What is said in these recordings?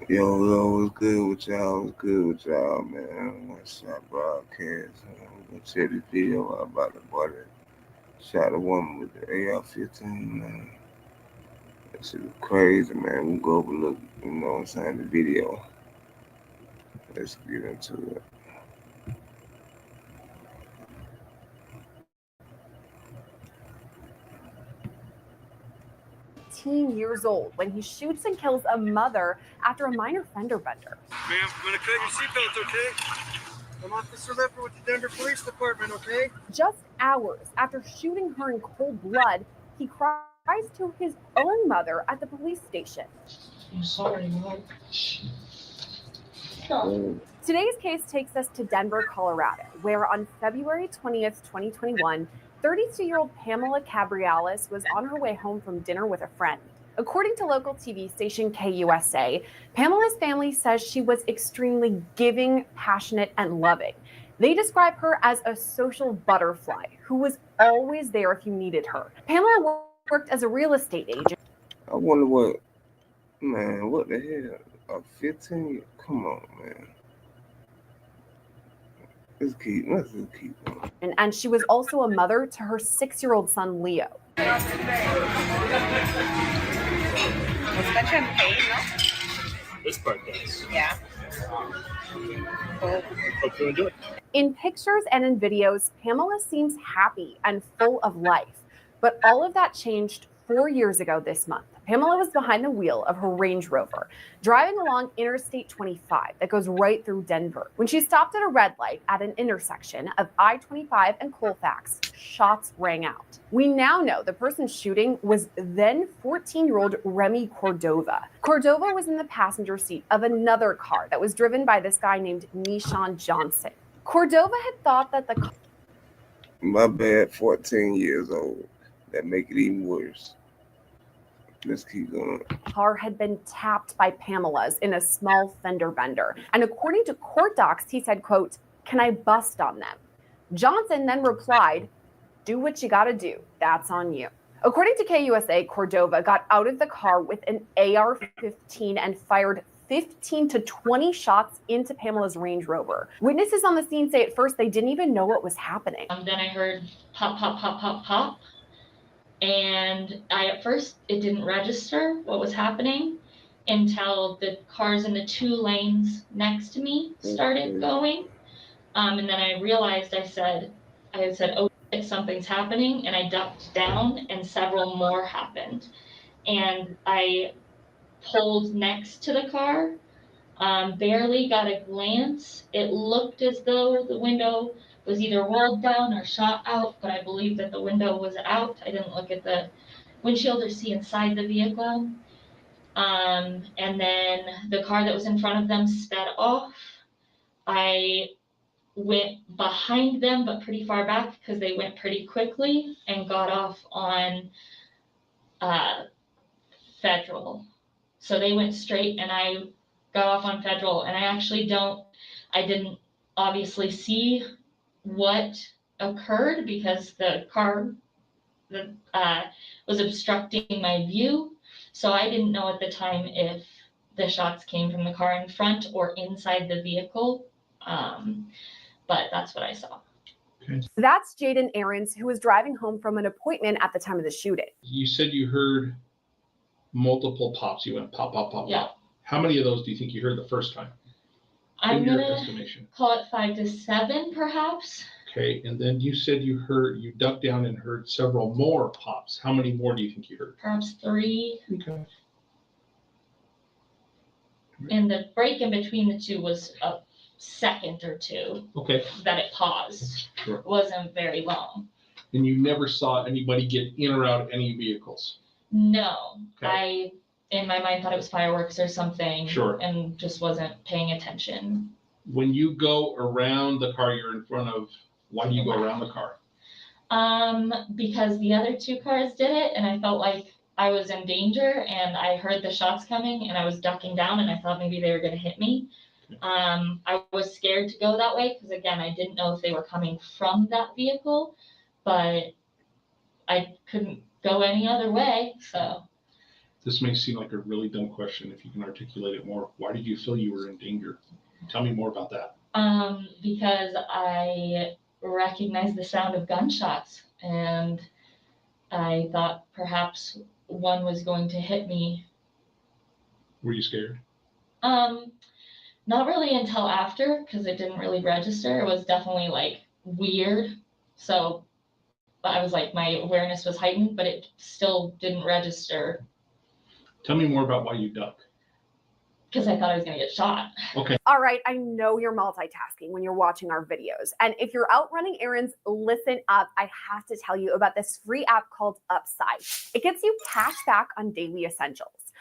Yo, what's good with y'all? What's good with y'all, man? What's up, broadcast? We're gonna check this video out about the boy that shot a woman with the AR-15, man. That shit was crazy, man. We go overlook, you know what I'm saying, the video. Let's get into it. 18 years old when he shoots and kills a mother after a minor fender bender. Ma'am, I'm gonna cut your seatbelts, okay? I'm Officer Lipper with the Denver Police Department, okay? Just hours after shooting her in cold blood, he cries to his own mother at the police station. I'm sorry, Mom. Today's case takes us to Denver, Colorado, where on February 20th, 2021, 32-year-old Pamela Cabriales was on her way home from dinner with a friend. According to local TV station KUSA, Pamela's family says she was extremely giving, passionate, and loving. They describe her as a social butterfly who was always there if you needed her. Pamela worked as a real estate agent. I wonder what the hell? A 15? Come on, man. Let's just keep going. And she was also a mother to her 6-year-old son, Leo. Was that champagne, no? This part does. Yeah. Cool. Hope you enjoy it. In pictures and in videos, Pamela seems happy and full of life. But all of that changed 4 years ago this month. Pamela was behind the wheel of her Range Rover, driving along Interstate 25 that goes right through Denver. When she stopped at a red light at an intersection of I-25 and Colfax, shots rang out. We now know the person shooting was then 14-year-old Remy Cordova. Cordova was in the passenger seat of another car that was driven by this guy named Nishan Johnson. Cordova had thought that the car... My bad, 14 years old. That make it even worse. Let's keep going. Car had been tapped by Pamela's in a small fender bender. And according to court docs, he said, quote, "Can I bust on them?" Johnson then replied, "Do what you gotta do. That's on you." According to KUSA, Cordova got out of the car with an AR-15 and fired 15 to 20 shots into Pamela's Range Rover. Witnesses on the scene say at first they didn't even know what was happening. Then I heard pop, pop, pop, pop, pop. And at first it didn't register what was happening until the cars in the 2 lanes next to me started going. And then I realized I said, oh, something's happening. And I ducked down and several more happened. And I pulled next to the car, barely got a glance. It looked as though the window was either rolled down or shot out, but I believe that the window was out. I didn't look at the windshield or see inside the vehicle. And then the car that was in front of them sped off. I went behind them, but pretty far back because they went pretty quickly, and got off on Federal. So they went straight and I got off on Federal, and I didn't obviously see what occurred because the car was obstructing my view. So I didn't know at the time if the shots came from the car in front or inside the vehicle. But that's what I saw. Okay. That's Jaden Aarons, who was driving home from an appointment at the time of the shooting. You said you heard multiple pops. You went pop, pop, pop, Yeah. pop. How many of those do you think you heard the first time? I'm in your gonna estimation? call it 5 to 7, perhaps. Okay, and then you said you ducked down and heard several more pops. How many more do you think you heard? Perhaps 3. Okay. And the break in between the 2 was a second or 2. Okay. That it paused. Sure. It wasn't very long. And you never saw anybody get in or out of any vehicles? No. Okay. I, in my mind, thought it was fireworks or something. Sure. And just wasn't paying attention. When you go around the car you're in front of, why do you go around the car? Because the other 2 cars did it, and I felt like I was in danger, and I heard the shots coming, and I was ducking down, and I thought maybe they were going to hit me. I was scared to go that way because, again, I didn't know if they were coming from that vehicle, but I couldn't go any other way. So This may seem like a really dumb question. If you can articulate it more, why did you feel you were in danger? Tell me more about that. Because I recognized the sound of gunshots and I thought perhaps one was going to hit me. Were you scared? Not really until after, because it didn't really register. It was definitely like weird. So I was like, my awareness was heightened, but it still didn't register. Tell me more about why you ducked. Because I thought I was going to get shot. Okay. All right, I know you're multitasking when you're watching our videos. And if you're out running errands, listen up. I have to tell you about this free app called Upside. It gets you cash back on daily essentials.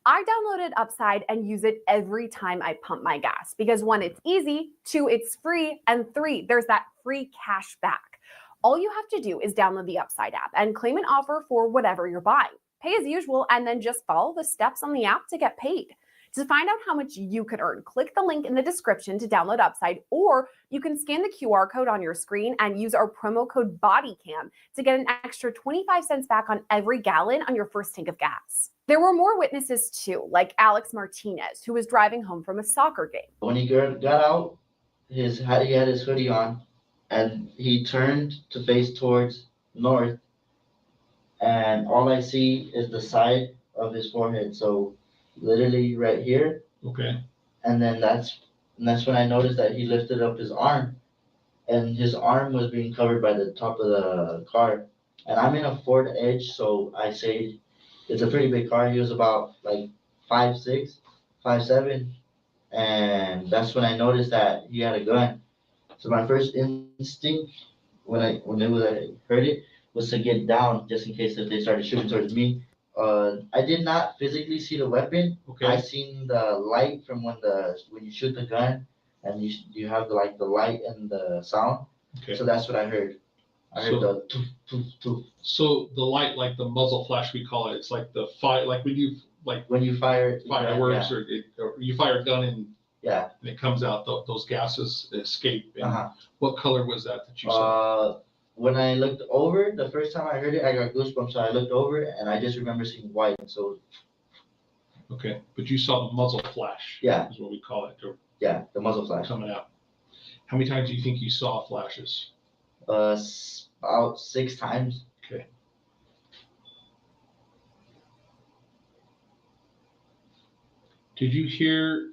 I downloaded Upside and use it every time I pump my gas because 1, it's easy, 2, it's free, and 3, there's that free cash back. All you have to do is download the Upside app and claim an offer for whatever you're buying. Pay as usual, and then just follow the steps on the app to get paid. To find out how much you could earn, click the link in the description to download Upside, or you can scan the QR code on your screen and use our promo code BODYCAM to get an extra 25 cents back on every gallon on your first tank of gas. There were more witnesses too, like Alex Martinez, who was driving home from a soccer game. When he got out, he had his hoodie on, and he turned to face towards north, and all I see is the side of his forehead. So literally right here. Okay. And then that's when I noticed that he lifted up his arm, and his arm was being covered by the top of the car. And I'm in a Ford Edge, so I say it's a pretty big car. He was about like 5'6", 5'7", and that's when I noticed that he had a gun. So my first instinct when I heard it was to get down just in case if they started shooting towards me. I did not physically see the weapon. Okay. I seen the light from when you shoot the gun, and you have the light and the sound. Okay. So that's what I heard. I heard the toof, toof, toof. So the light, like the muzzle flash, we call it. It's like the fire, like when you fire fireworks, or you fire a gun and yeah, it comes out. Those gases escape. And what color was that you saw? When I looked over, the first time I heard it, I got goosebumps. So I looked over, and I just remember seeing white. So. Okay, but you saw the muzzle flash. Yeah. Is what we call it. Yeah, the muzzle flash. Coming out. How many times do you think you saw flashes? About 6 times. Okay. Did you hear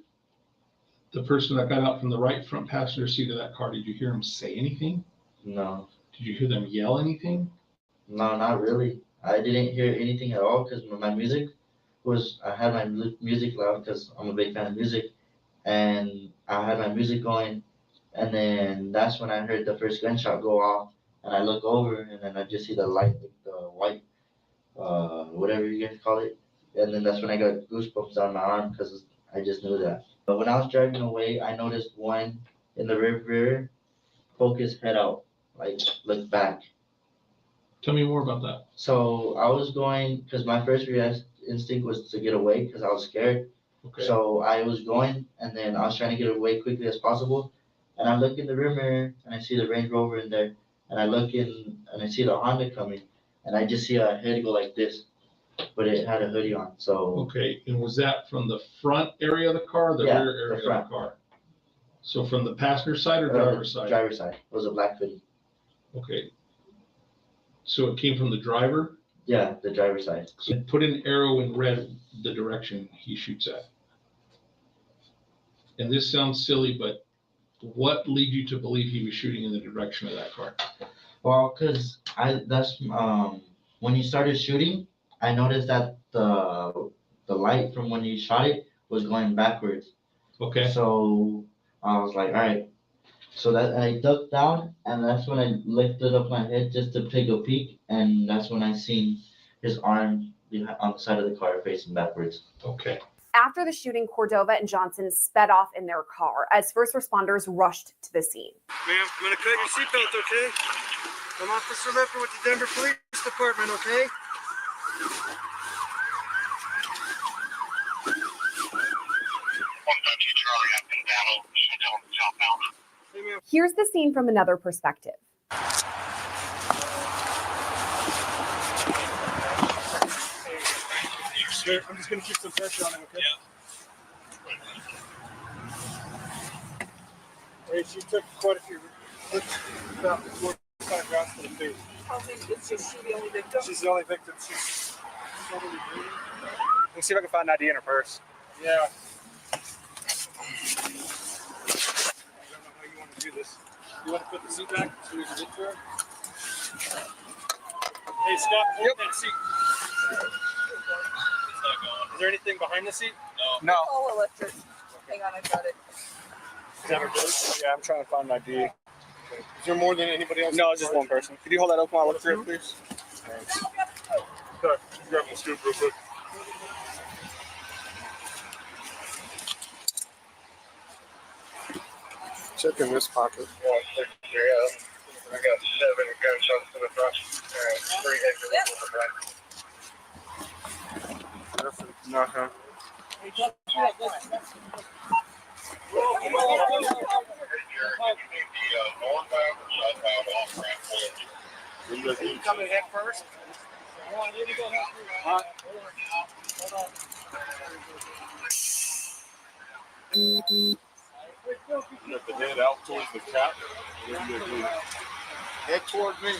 the person that got out from the right front passenger seat of that car? Did you hear him say anything? No. Did you hear them yell anything? No, not really. I didn't hear anything at all because my music I had my music loud because I'm a big fan of music, and I had my music going, and then that's when I heard the first gunshot go off, and I look over, and then I just see the light, the white, whatever you guys call it, and then that's when I got goosebumps on my arm because I just knew that. But when I was driving away, I noticed one in the rear poke his head out, like look back. Tell me more about that. So I was going, because my first instinct was to get away because I was scared. Okay. So I was going, and then I was trying to get away quickly as possible. And I look in the rear mirror, and I see the Range Rover in there. And I look in, and I see the Honda coming. And I just see a head go like this, but it had a hoodie on. So. Okay, and was that from the front area of the car, or the rear area of the car? So from the passenger side or driver's side? Driver's side. It was a black hoodie. Okay. So it came from the driver? Yeah, the driver's side. So put an arrow in red the direction he shoots at. And this sounds silly, but what led you to believe he was shooting in the direction of that car? Well, because when he started shooting, I noticed that the light from when he shot it was going backwards. Okay. So I was like, all right. So and I ducked down, and that's when I lifted up my head just to take a peek, and that's when I seen his arm on the side of the car facing backwards. Okay. After the shooting, Cordova and Johnson sped off in their car as first responders rushed to the scene. Ma'am, I'm gonna cut your seatbelt, okay? I'm Officer Lipper with the Denver Police Department, okay? Here's the scene from another perspective. Here, I'm just gonna keep some pressure on him, okay? Yeah. Hey, she took quite a few. About 45 rounds to the face. Is she the only victim? She's the only victim. She's probably bleeding. Let's see if I can find an ID in her purse. Yeah. I don't know how you want to do this. You want to put the seat back so we can get to her? Hey, Scott, hold that seat. Is there anything behind the seat? No. Oh, electric. Hang on, I got it. Is that her purse? Yeah, I'm trying to find an ID. Is there more than anybody else? No, it's just one person. Could you hold that open while I look through it, please? Thanks. Sorry, grab my scoop real quick. Check in this pocket. Yeah. I got 7 gunshots to the front. 3 hits to the front. Nothing. You coming head first? Let the head out towards the cap. Head towards me.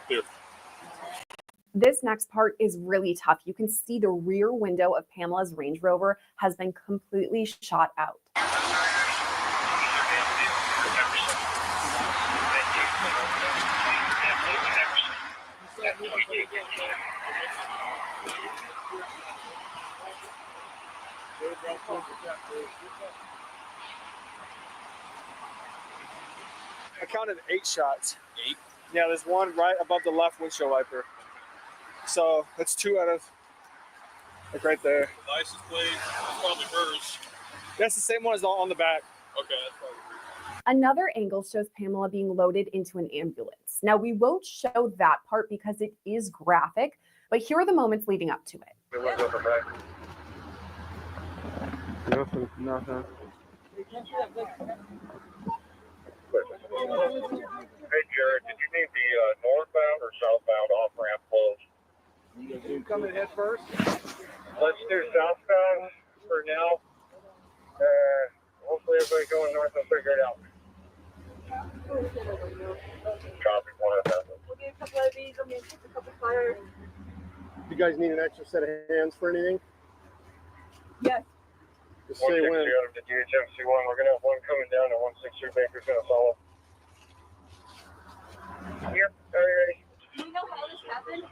Here. This next part is really tough. You can see the rear window of Pamela's Range Rover has been completely shot out. I counted 8 shots. 8? Yeah, there's one right above the left windshield wiper. So that's 2 out of, like, right there. The license plate, that's probably hers. That's the same one as on the back. Okay, that's probably hers. Another angle shows Pamela being loaded into an ambulance. Now, we won't show that part because it is graphic, but here are the moments leading up to it. Nothing. Hey, Jared, did you need the northbound or southbound off-ramp closed? You coming head first? Let's do southbound for now. Hopefully everybody going north will figure it out. Copy, 1 of them. We'll get a couple of these. I'm going to take a couple fires. You guys need an extra set of hands for anything? Yes. Just say when. Out of the DHMC 1. We're going to have one coming down and 163 Baker's going to follow. Yep, are you ready? Do you know how this happened?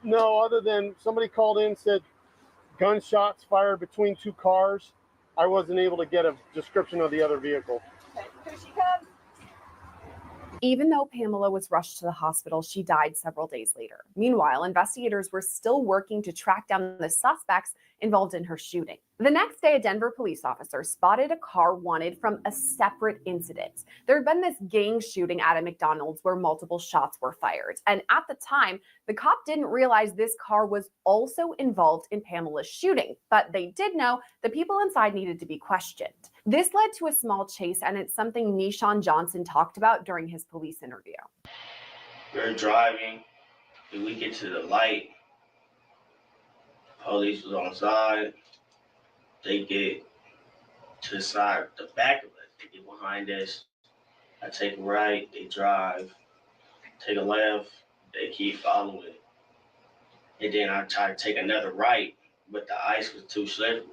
No, other than somebody called in and said gunshots fired between 2 cars. I wasn't able to get a description of the other vehicle. Okay, here she comes. Even though Pamela was rushed to the hospital, she died several days later. Meanwhile, investigators were still working to track down the suspects involved in her shooting. The next day, a Denver police officer spotted a car wanted from a separate incident. There had been this gang shooting at a McDonald's where multiple shots were fired. And at the time, the cop didn't realize this car was also involved in Pamela's shooting. But they did know the people inside needed to be questioned. This led to a small chase, and it's something Nishan Johnson talked about during his police interview. We're driving, and we get to the light. Police was on the side. They get to the side, the back of us. They get behind us. I take a right. They drive. Take a left. They keep following. And then I try to take another right, but the ice was too slippery.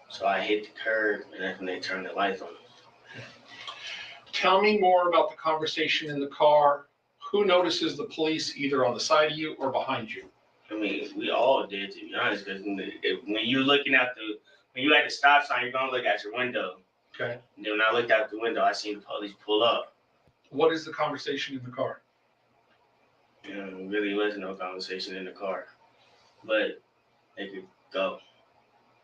So I hit the curb, and that's when they turned the lights on. Tell me more about the conversation in the car. Who notices the police either on the side of you or behind you? I mean, we all did, to be honest, because when you're looking at when you at the stop sign, you're gonna look at your window. Okay. And then when I looked out the window, I seen the police pull up. What is the conversation in the car? You know, there really wasn't no conversation in the car, but they could go.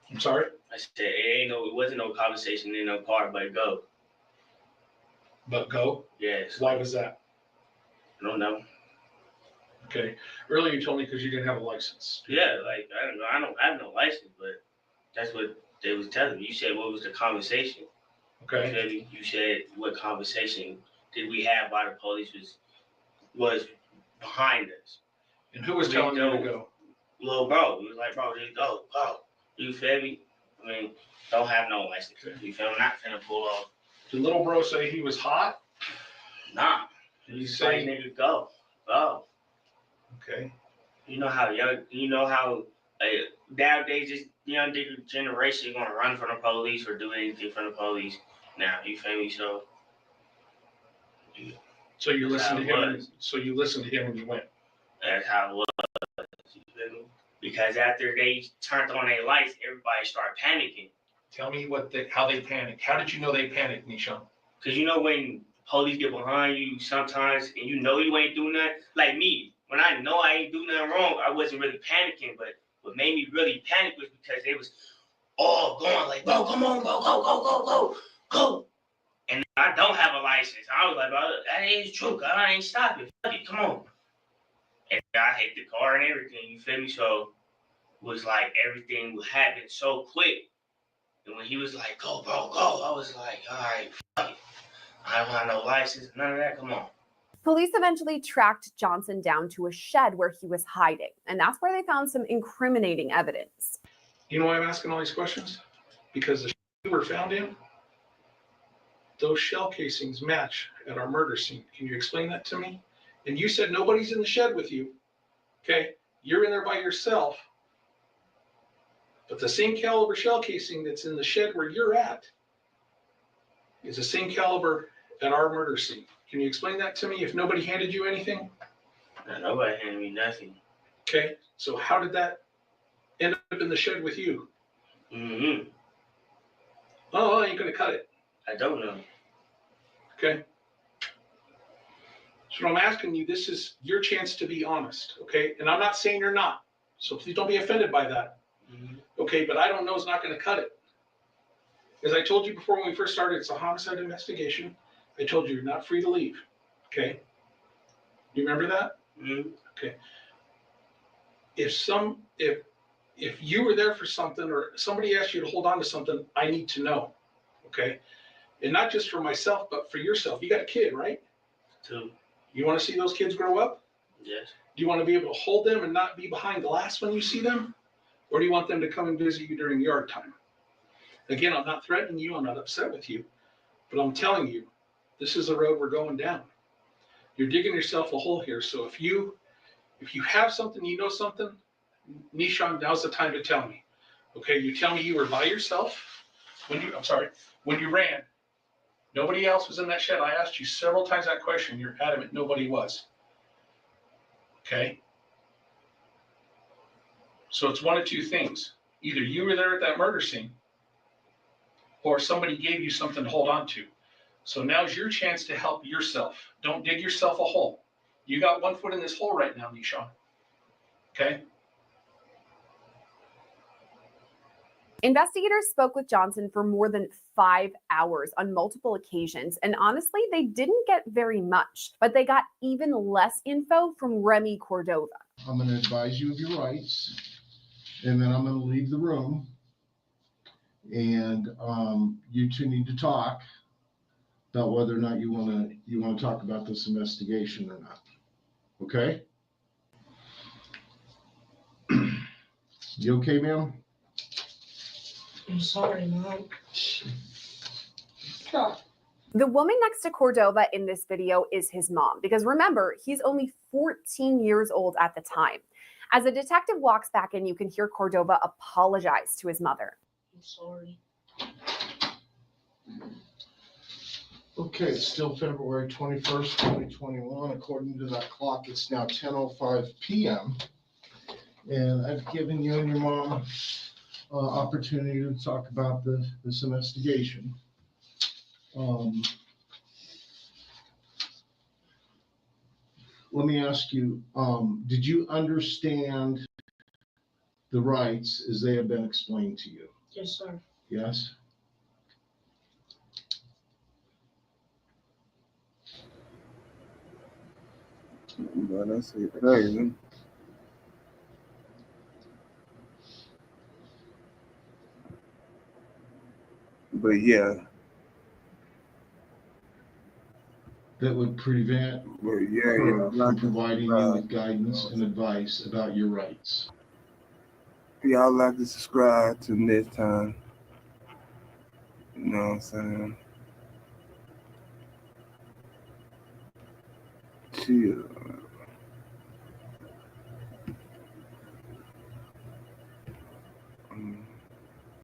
I'm sorry? I said, it wasn't no conversation in no car, but go. But go? Yes. Why was that? I don't know. Okay. Earlier you told me because you didn't have a license. Yeah, like, I don't know. I don't have no license, but that's what they was telling me. You said, what was the conversation? Okay. You said, what conversation did we have while the police was behind us? And who was telling you to go? Little bro, he was like, bro, just go. You feel me? I mean, don't have no license. You feel me? Not finna pull off. Did little bro say he was hot? Nah. Did he say, nigga, go. Okay. You know how nowadays this young generation gonna run from the police or do anything from the police now. You feel me? So you listened to him. So you listened to him and you went. That's how it was. You feel me? Because after they turned on their lights, everybody started panicking. Tell me how they panicked. How did you know they panicked, Nishan? Because you know when police get behind you sometimes and you know you ain't doing nothing. Like me, when I know I ain't doing nothing wrong, I wasn't really panicking. But what made me really panic was because they was all going like, bro, come on, go. And I don't have a license. I was like, bro, that is true. God, I ain't stopping. Fuck it, come on. And I hit the car and everything, you feel me? So it was like everything would happen so quick. And when he was like, go, bro, go, I was like, all right, fuck it. I don't have no license, none of that, come on. Police eventually tracked Johnson down to a shed where he was hiding, and that's where they found some incriminating evidence. You know why I'm asking all these questions? Because the you were found in, those shell casings match at our murder scene. Can you explain that to me? And you said nobody's in the shed with you. Okay, you're in there by yourself. But the same caliber shell casing that's in the shed where you're at is the same caliber at our murder scene. Can you explain that to me if nobody handed you anything? No, nobody handed me nothing. Okay, so how did that end up in the shed with you? Mm-hmm. Oh, you're going to cut it. I don't know. Okay. So I'm asking you, this is your chance to be honest, okay? And I'm not saying you're not, so please don't be offended by that. Mm-hmm. Okay, but I don't know is not going to cut it. As I told you before when we first started, it's a homicide investigation. I told you you're not free to leave, okay? You remember that? Mm-hmm. Okay. If you were there for something or somebody asked you to hold on to something, I need to know, okay? And not just for myself, but for yourself. You got a kid, right? Two. You want to see those kids grow up? Yes. Do you want to be able to hold them and not be behind glass when you see them? Or do you want them to come and visit you during yard time? Again, I'm not threatening you. I'm not upset with you. But I'm telling you, this is the road we're going down. You're digging yourself a hole here. So if you have something, you know something, Nishan, now's the time to tell me. Okay, you tell me you were by yourself when you ran. Nobody else was in that shed. I asked you several times that question. You're adamant nobody was. Okay? So it's one of two things. Either you were there at that murder scene or somebody gave you something to hold on to. So now's your chance to help yourself. Don't dig yourself a hole. You got one foot in this hole right now, Nishan. Okay? Investigators spoke with Johnson for more than 5 hours on multiple occasions, and honestly, they didn't get very much, but they got even less info from Remy Cordova. I'm going to advise you of your rights, and then I'm going to leave the room, and you two need to talk about whether or not you want to talk about this investigation or not. Okay? You okay, ma'am? I'm sorry, Mom. Stop. The woman next to Cordova in this video is his mom, because remember, he's only 14 years old at the time. As a detective walks back in, you can hear Cordova apologize to his mother. I'm sorry. Okay, it's still February 21st, 2021. According to that clock, it's now 10:05 p.m. And I've given you and your mom opportunity to talk about this investigation. Let me ask you, did you understand the rights as they have been explained to you? Yes, sir. Yes? But that's it, crazy. But yeah, that would prevent But yeah, her y'all from like to providing you subscribe. with guidance and advice about your rights. Y'all like to subscribe to next time. You know what I'm saying? Chill.